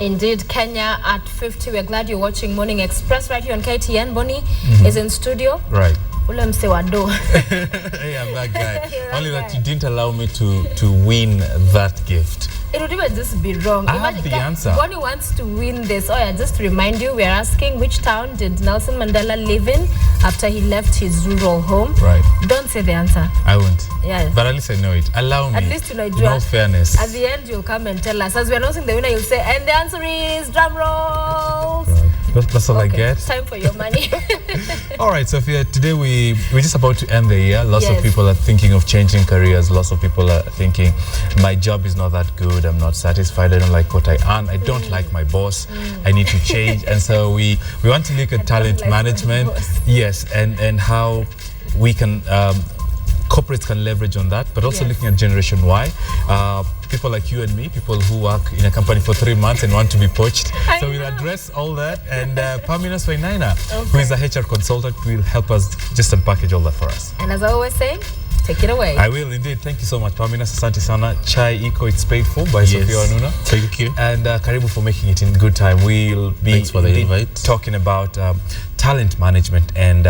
Indeed, Kenya at 50. We're glad you're watching Morning Express right here on KTN. Bonney is in studio. Right. Hey, I'm that guy. Only that you didn't allow me to win that gift. It would even just be wrong. I have the answer. Bonney wants to win this. Oh yeah, just to remind you, we're asking which town did Nelson Mandela live in after he left his rural home. Right. Don't say the answer. I won't. Yeah. But at least I know it. Allow me. At least you know it. In all fairness. At the end, you'll come and tell us. As we're announcing the winner, you'll say, and the answer is drum rolls. Right. That's all I get. Time for your money. All right, Sophia, today we're just about to end the year. Lots of people are thinking of changing careers. Lots of people are thinking, my job is not that good. I'm not satisfied. I don't like what I earn. I don't like my boss. I need to change. And so we want to look at talent management. Yes, and how we can, corporates can leverage on that, but also looking at Generation Y. People like you and me, people who work in a company for 3 months and want to be poached. So we'll address all that. And Pamina Swainaina, who is a HR consultant, will help us just unpackage all that for us. And as I always say, take it away. I will indeed. Thank you so much, Pamina. Asante sana. Chai iko, it's paid for by Sophia Wanuna. Thank you. And Karibu for making it in good time. We'll be Thanks for the invite. Talking about talent management and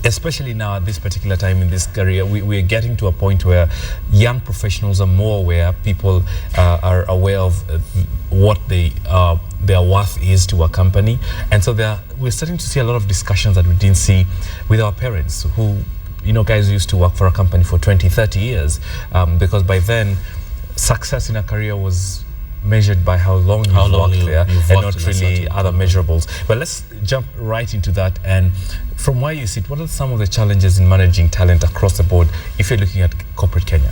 especially now at this particular time in this career, we're getting to a point where young professionals are more aware. People are aware of what their worth is to a company. And so we're starting to see a lot of discussions that we didn't see with our parents who, guys used to work for a company for 20, 30 years because by then success in a career was measured by how long you've worked there and not really other measurables. But let's jump right into that. And from where you sit, what are some of the challenges in managing talent across the board if you're looking at corporate Kenya?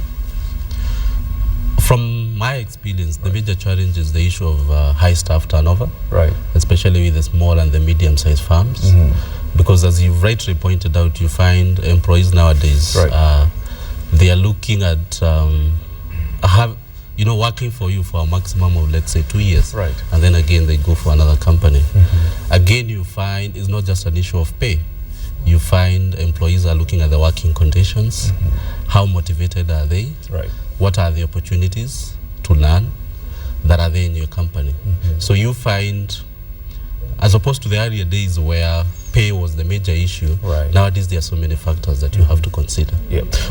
From my experience, the major challenge is the issue of high staff turnover, right? Especially with the small and the medium-sized firms. Because as you've rightly pointed out, you find employees nowadays, they are looking at working for you for a maximum of, let's say, 2 years. Right. And then again, they go for another company. Again, you find it's not just an issue of pay. You find employees are looking at the working conditions. How motivated are they? Right. What are the opportunities to learn that are there in your company? So you find, as opposed to the earlier days where pay was the major issue, nowadays there are so many factors that you have to consider.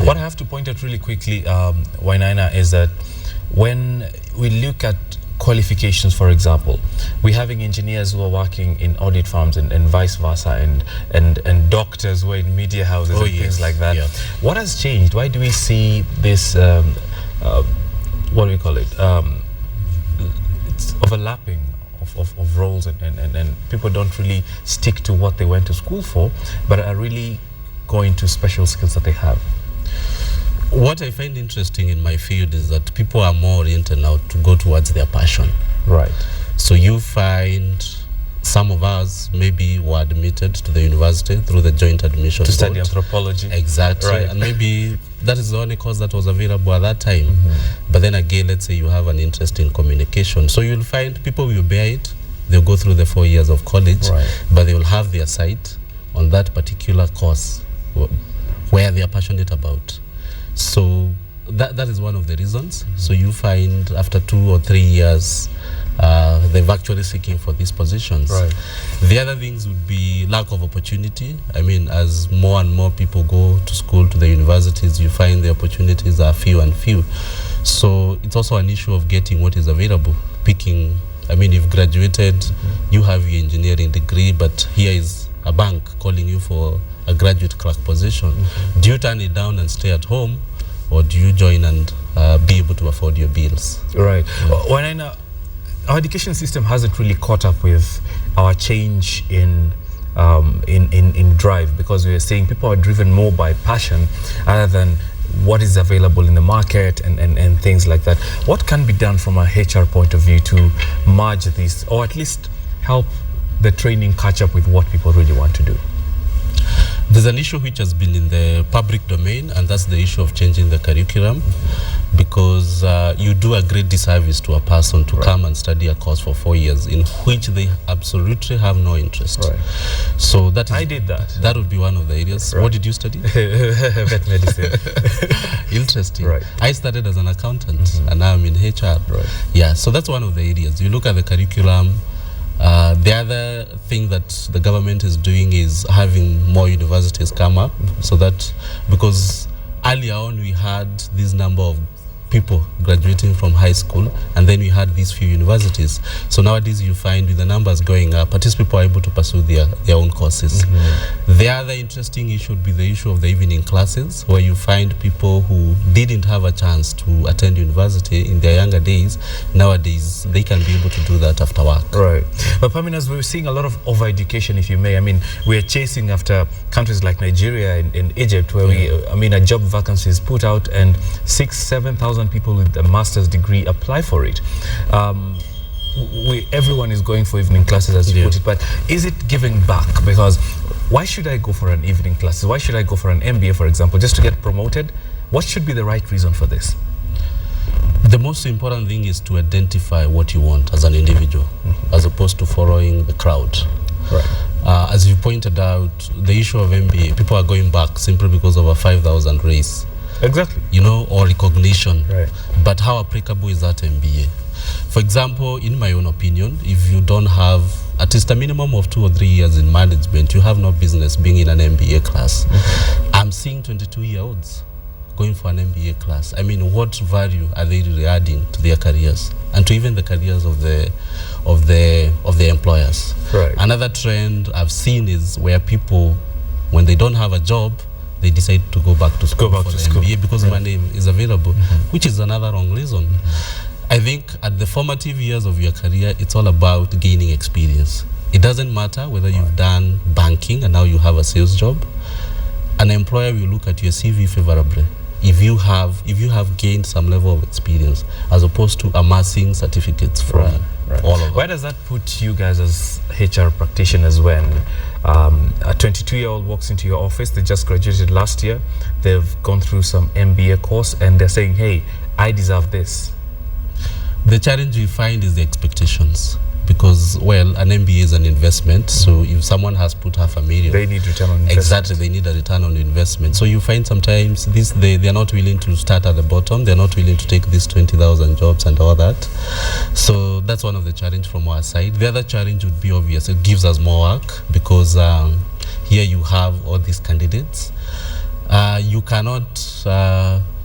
What I have to point out really quickly, Wainaina, is that when we look at qualifications, for example, we're having engineers who are working in audit firms and vice versa, and doctors who are in media houses and things like that. What has changed? Why do we see this, what do we call it? It's overlapping of roles and people don't really stick to what they went to school for, but are really going to special skills that they have. What I find interesting in my field is that people are more oriented now to go towards their passion. Right. So you find some of us maybe were admitted to the university through the joint admission to study anthropology. Exactly. Right. And maybe that is the only course that was available at that time. But then again, let's say you have an interest in communication. So you'll find people will bear it. They'll go through the 4 years of college, but they will have their sight on that particular course where they are passionate about. So that is one of the reasons. So you find after 2 or 3 years, they're actually seeking for these positions. The other things would be lack of opportunity. I mean, as more and more people go to school, to the universities, you find the opportunities are few and few. So it's also an issue of getting what is available, picking. I mean, you've graduated, you have your engineering degree, but here is a bank calling you for a graduate clerk position. Do you turn it down and stay at home, or do you join and be able to afford your bills? Right. When our education system hasn't really caught up with our change in drive, because we are saying people are driven more by passion other than what is available in the market and things like that. What can be done from a HR point of view to merge this, or at least help the training catch up with what people really want to do? There's an issue which has been in the public domain, and that's the issue of changing the curriculum. because you do a great disservice to a person to come and study a course for 4 years in which they absolutely have no interest. So that is, I did that. That would be one of the areas. What did you study? Vet medicine. Interesting. I studied as an accountant and now I'm in HR. Yeah, so that's one of the areas. You look at the curriculum. The other thing that the government is doing is having more universities come up, so that, because earlier on we had this number of people graduating from high school, and then we had these few universities. So nowadays you find with the numbers going up, at least people are able to pursue their own courses. The other interesting issue would be the issue of the evening classes, where you find people who didn't have a chance to attend university in their younger days. Nowadays they can be able to do that after work. But Paminas, we're seeing a lot of over-education, if you may. I mean, we're chasing after countries like Nigeria and Egypt, where a job vacancy is put out and 6,000-7,000 people with a master's degree apply for it. Everyone is going for evening classes, as you put it, but is it giving back? Because why should I go for an evening class? Why should I go for an MBA, for example, just to get promoted? What should be the right reason for this? The most important thing is to identify what you want as an individual, as opposed to following the crowd. As you pointed out, the issue of MBA, people are going back simply because of a 5,000 raise. You know, or recognition. But how applicable is that MBA? For example, in my own opinion, if you don't have at least a minimum of 2 or 3 years in management, you have no business being in an MBA class. I'm seeing 22-year-olds going for an MBA class. I mean, what value are they really adding to their careers and to even the careers of the employers? Another trend I've seen is where people, when they don't have a job, they decide to go back to school for the MBA because money is available, which is another wrong reason. I think at the formative years of your career, it's all about gaining experience. It doesn't matter whether you've done banking and now you have a sales job. An employer will look at your CV favorably if you have gained some level of experience, as opposed to amassing certificates from all over. Where does that put you guys as HR practitioners when a 22-year-old walks into your office? They just graduated last year, they've gone through some MBA course, and they're saying, hey, I deserve this? The challenge we find is the expectations. Because, well, an MBA is an investment, so if someone has put $500,000, they need return on investment. Exactly, they need a return on investment. So you find sometimes they're not willing to start at the bottom, they're not willing to take these 20,000 jobs and all that. So that's one of the challenge from our side. The other challenge would be obvious, it gives us more work, because here you have all these candidates. You cannot,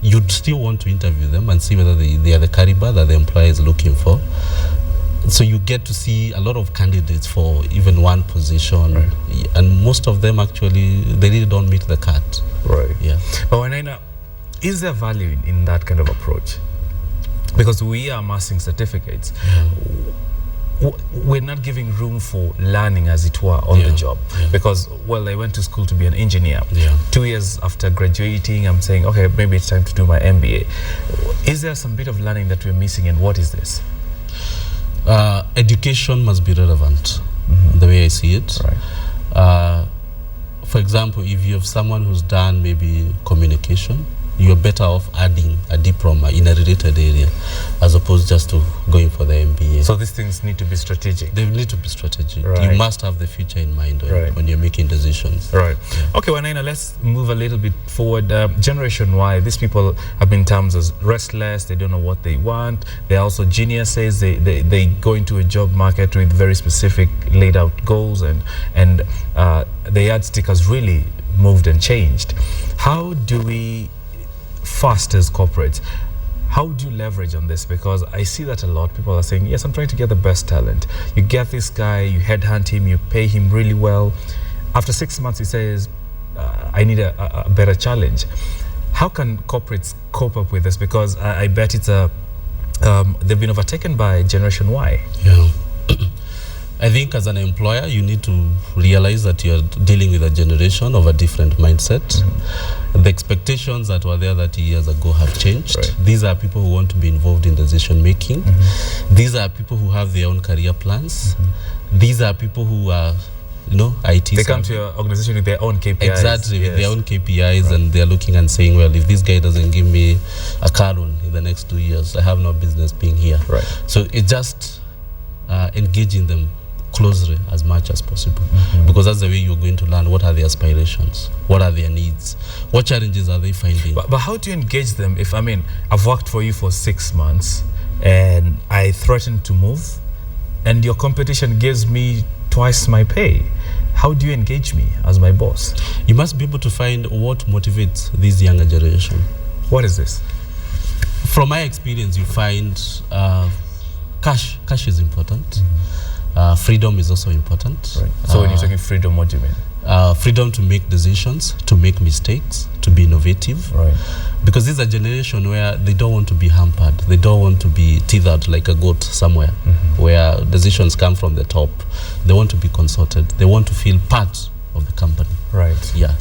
you'd still want to interview them and see whether they are the caliber that the employer is looking for. So you get to see a lot of candidates for even one position, and most of them actually, they really don't meet the cut. But Wanaina, is there value in that kind of approach? Because we are amassing certificates. We're not giving room for learning, as it were, on the job. Because, well, I went to school to be an engineer. 2 years after graduating, I'm saying, okay, maybe it's time to do my MBA. Is there some bit of learning that we're missing, and what is this? Education must be relevant, the way I see it. For example, if you have someone who's done maybe communication, you're better off adding a diploma in a related area as opposed just to going for the MBA. So these things need to be strategic. They need to be strategic. You must have the future in mind when you're making decisions. Okay, Wanaina, let's move a little bit forward. Generation Y, these people have been termed as restless, they don't know what they want. They're also geniuses. They go into a job market with very specific laid out goals, and the yardstick has really moved and changed. How do we, first as corporates, how do you leverage on this? Because I see that a lot. People are saying, yes, I'm trying to get the best talent. You get this guy, you headhunt him, you pay him really well. After 6 months, he says, I need a better challenge. How can corporates cope up with this? Because I bet it's they've been overtaken by Generation Y. I think as an employer, you need to realize that you're dealing with a generation of a different mindset. The expectations that were there 30 years ago have changed. These are people who want to be involved in decision making. These are people who have their own career plans. These are people who are IT. They come to your organization with their own KPIs. Exactly, with their own KPIs, and they're looking and saying, well, if this guy doesn't give me a carbon in the next 2 years, I have no business being here. Right. So it's just engaging them closely as much as possible, because that's the way you're going to learn what are their aspirations, what are their needs, what challenges are they finding. But how do you engage them? If, I mean, I've worked for you for 6 months and I threaten to move and your competition gives me twice my pay, how do you engage me as my boss? You must be able to find what motivates this younger generation. What is this? From my experience, you find cash is important. Freedom is also important. Right. So when you're talking freedom, what do you mean? Freedom to make decisions, to make mistakes, to be innovative. Right. Because this is a generation where they don't want to be hampered. They don't want to be tethered like a goat somewhere, where decisions come from the top. They want to be consulted. They want to feel part of the company. Right. Yeah.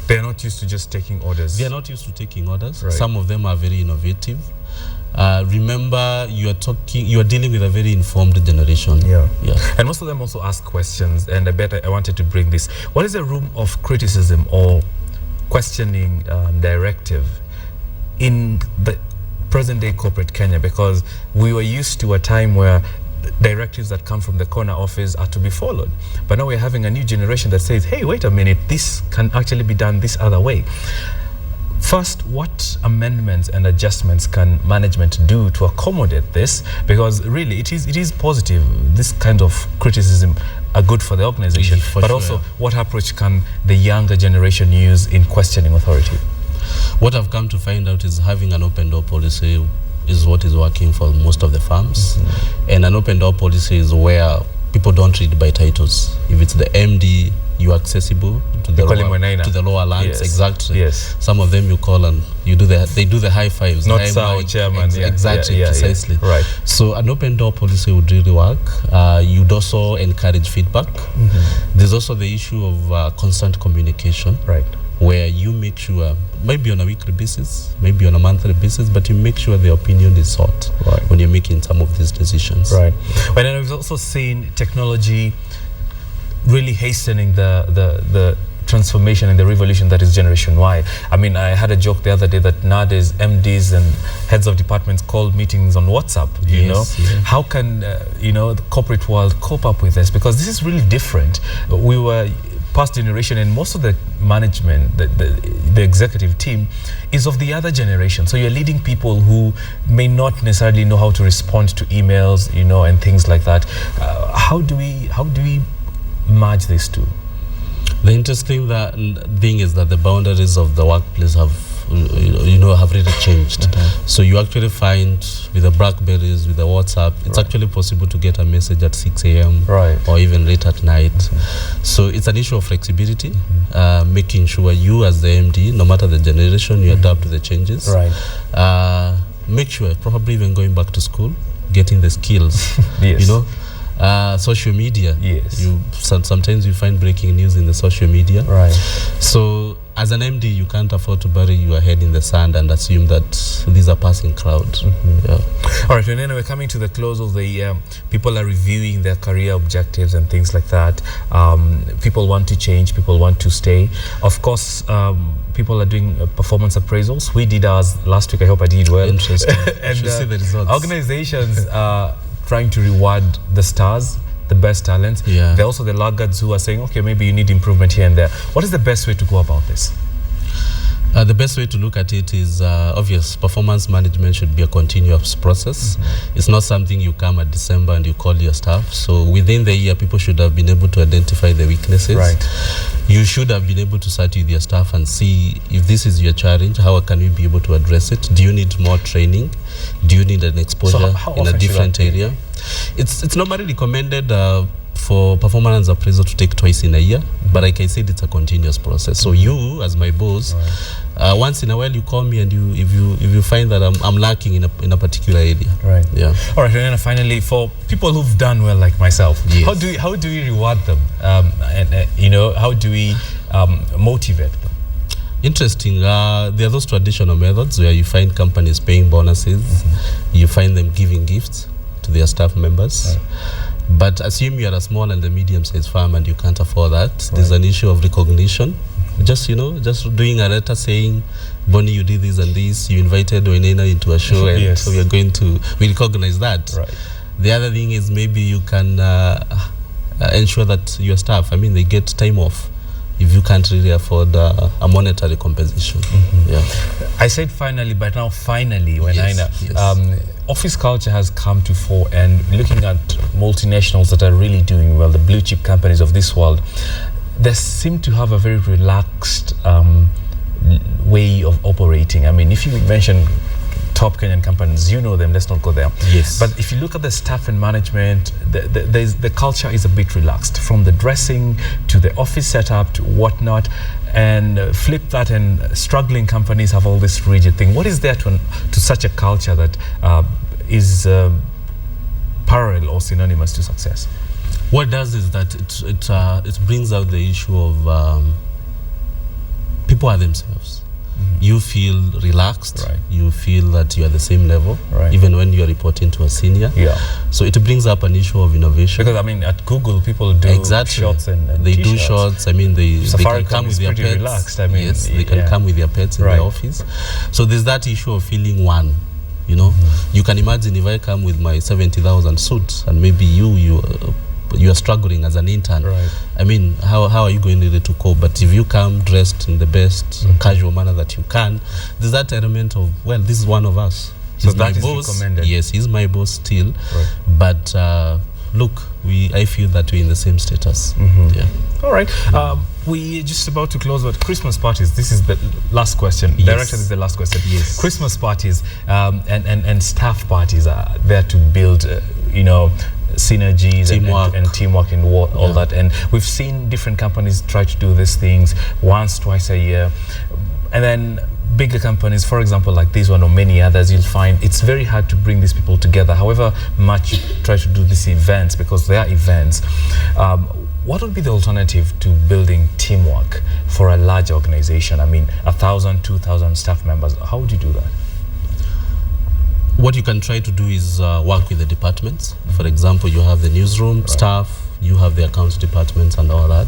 They're not used to just taking orders. They're not used to taking orders. Right. Some of them are very innovative. Remember, you are dealing with a very informed generation. Yeah. Yeah. And most of them also ask questions, and I wanted to bring this. What is the room of criticism or questioning directive in the present day corporate Kenya? Because we were used to a time where directives that come from the corner office are to be followed. But now we're having a new generation that says, hey, wait a minute, this can actually be done this other way. First, what amendments and adjustments can management do to accommodate this? Because really, it is positive. This kind of criticism are good for the organization. But also, what approach can the younger generation use in questioning authority? What I've come to find out is having an open door policy is what is working for most of the firms. And an open door policy is where people don't read by titles. If it's the MD, you're accessible to the lower ranks. Yes. Exactly. Yes. Some of them you call and they do the high fives. Not so chairman. Exactly, precisely. Yeah. Right. So an open door policy would really work. You'd also encourage feedback. There's also the issue of constant communication. Right. Where you make sure, maybe on a weekly basis, maybe on a monthly basis, but you make sure the opinion is sought when you're making some of these decisions. Right. But then we've also seen technology really hastening the transformation and the revolution that is Generation Y. I mean, I had a joke the other day that nowadays MDs and heads of departments call meetings on WhatsApp, you know? Yeah. How can, the corporate world cope up with this? Because this is really different. We were past generation, and most of the management, the executive team is of the other generation. So you're leading people who may not necessarily know how to respond to emails, and things like that. How do we merge these two? The interesting thing is that the boundaries of the workplace have really changed. So you actually find with the Blackberries, with the WhatsApp, it's actually possible to get a message at 6 a.m. Or even late at night. So it's an issue of flexibility, making sure you as the MD, no matter the generation, you adapt to the changes. Make sure, probably even going back to school, getting the skills. Social media. Yes. Sometimes you find breaking news in the social media. Right. So as an MD, you can't afford to bury your head in the sand and assume that these are passing clouds. Yeah. All right, and then we're coming to the close of the year. People are reviewing their career objectives and things like that. People want to change. People want to stay. Of course, people are doing performance appraisals. We did ours last week. I hope I did well. Interesting. And see the results. Organizations are trying to reward the stars, the best talents. Yeah. There are also the laggards who are saying, okay, maybe you need improvement here and there. What is the best way to go about this? The best way to look at it is obvious. Performance management should be a continuous process. It's not something you come at December and you call your staff. So within the year, people should have been able to identify the weaknesses. Right. You should have been able to sit with your staff and see if this is your challenge, how can we be able to address it? Do you need more training? Do you need an exposure in a different area? It's normally recommended for performance appraisal to take twice in a year, but like I said, it's a continuous process. So you, as my boss, once in a while you call me, and if you find that I'm lacking in a particular area. Right. Yeah. All right. And then finally, for people who've done well like myself, how do we reward them? How do we motivate them? Interesting. There are those traditional methods where you find companies paying bonuses, you find them giving gifts to their staff members. But assume you're a small and a medium-sized farm and you can't afford that. There's an issue of recognition. Just, just doing a letter saying, Bonney, you did this and this, you invited Oinena into a show, and so we recognize that. Right. The other thing is maybe you can ensure that your staff, they get time off if you can't really afford a monetary compensation. Yeah. I said finally, but now finally, when yes. Office culture has come to fore, and looking at multinationals that are really doing well, the blue chip companies of this world, they seem to have a very relaxed way of operating. If you mention top Kenyan companies, you know them, let's not go there. Yes. But if you look at the staff and management, the culture is a bit relaxed, from the dressing to the office setup to whatnot. And flip that, and struggling companies have all this rigid thing. What is there to such a culture that is parallel or synonymous to success? What it does is that it brings out the issue of people are themselves. You feel relaxed. Right. You feel that you are the same level, right, even when you are reporting to a senior. Yeah. So it brings up an issue of innovation. Because at Google, people do shorts and they do t-shirts. shorts. They can come with their pets. Relaxed. Yes, they can come with their pets in the office. So there's that issue of feeling one. You can imagine if I come with my 70,000 suit, and maybe you are struggling as an intern. Right. How are you going to cope? But if you come dressed in the best casual manner that you can, there's that element of, well, this is one of us. So he's that my is boss. recommended. Yes, he's my boss still. Right. But look, I feel that we're in the same status. Yeah. All right. We're just about to close, but Christmas parties, this is the last question. Yes. Director, this is the last question. Yes. Christmas parties and staff parties are there to build, synergies and teamwork and all that. And we've seen different companies try to do these things once, twice a year. And then bigger companies, for example, like this one or many others, you'll find it's very hard to bring these people together. However much you try to do these events, because they are events, what would be the alternative to building teamwork for a large organization? 1,000, 2,000 staff members. How would you do that? What you can try to do is work with the departments. For example, you have the newsroom staff, you have the accounts departments and all that.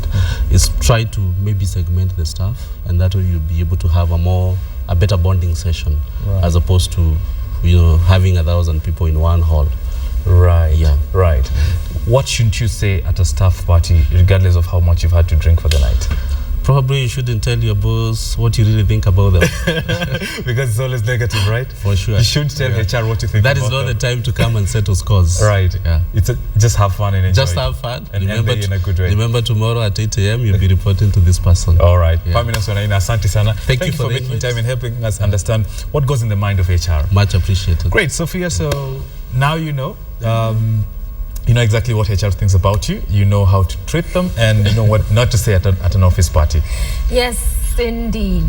Is try to maybe segment the staff, and that way you'll be able to have a better bonding session, as opposed to having 1,000 people in one hall. Right. Yeah. Right. What shouldn't you say at a staff party, regardless of how much you've had to drink for the night? Probably you shouldn't tell your boss what you really think about them. Because it's always negative, right? For sure. You shouldn't tell HR what you think that about is not them. the time to come and settle scores. Right. Yeah. It's just have fun and enjoy. Just have fun. And remember in a good way. Remember tomorrow at 8 a.m. you'll be reporting to this person. All right. Pamina Sonaina, asante sana. Thank you for making time and helping us understand what goes in the mind of HR. Much appreciated. Great, Sophia. So now you know. You know exactly what HR thinks about you. You know how to treat them, and you know what not to say at an office party. Yes, indeed.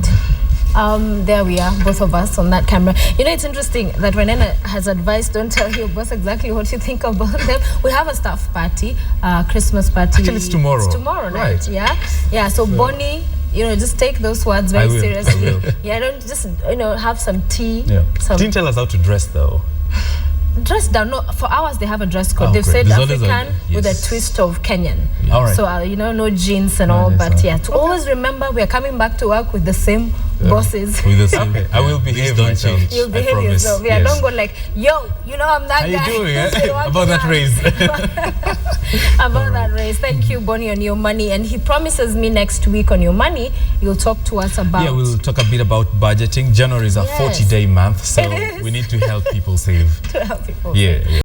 There we are, both of us on that camera. It's interesting that when Anna has advised, don't tell your boss exactly what you think about them. We have a staff party, Christmas party. Actually, it's tomorrow. It's tomorrow night, right. Yeah. So Bonney, just take those words very seriously. I will. Yeah, don't just, have some tea. Yeah. Didn't tell us how to dress though. Dress down. No, for ours they have a dress code. They've great. said African with a twist of Kenyan. Yeah. All right. So no jeans and all, but yeah, to always remember we are coming back to work with the same bosses. With the same. Okay. I will behave myself. Change. You'll behave yourself. Yeah, don't go like, yo, I'm that guy. How you doing? About that raise. About that raise. Thank you, Bonney, on your money. And he promises me next week on your money, you'll talk to us about. Yeah, we'll talk a bit about budgeting. January is a 40-day month, so we need to help people save. To help people. Yeah.